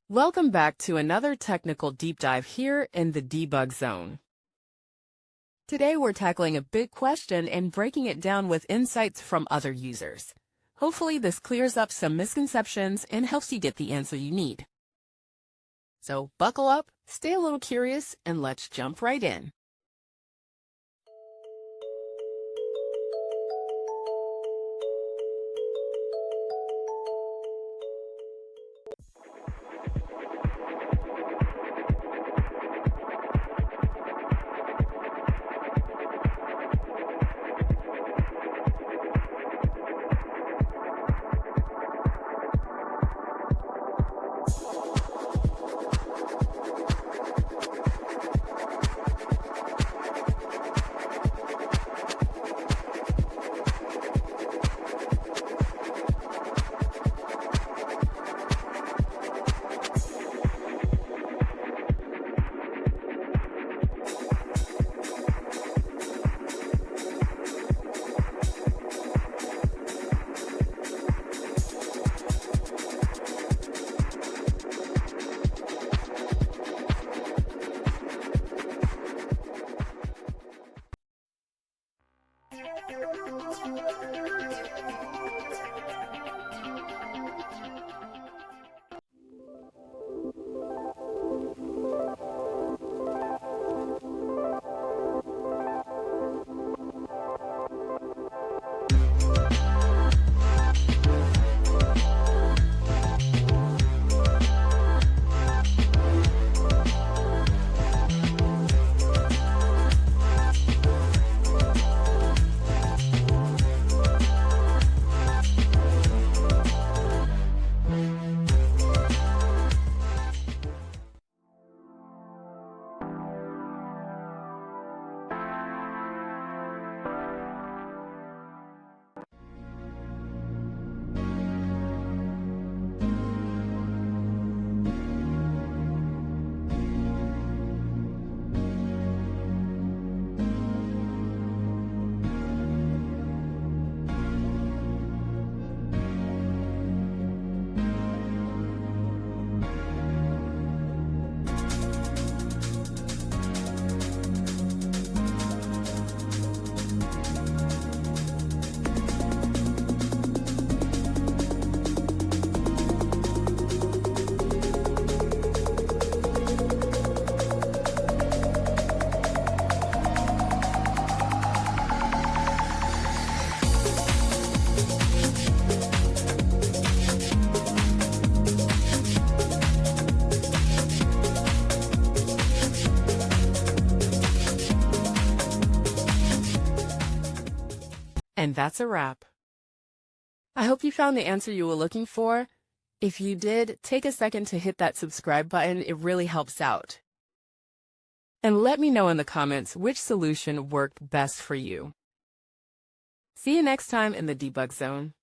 Welcome back to another technical deep dive here in the debug zone. Today we're tackling a big question and breaking it down with insights from other users. Hopefully this clears up some misconceptions and helps you get the answer you need. So buckle up, stay a little curious, and let's jump right in. And that's a wrap. I hope you found the answer you were looking for. If you did, take a second to hit that subscribe button. It really helps out. And let me know in the comments which solution worked best for you. See you next time in the debug zone.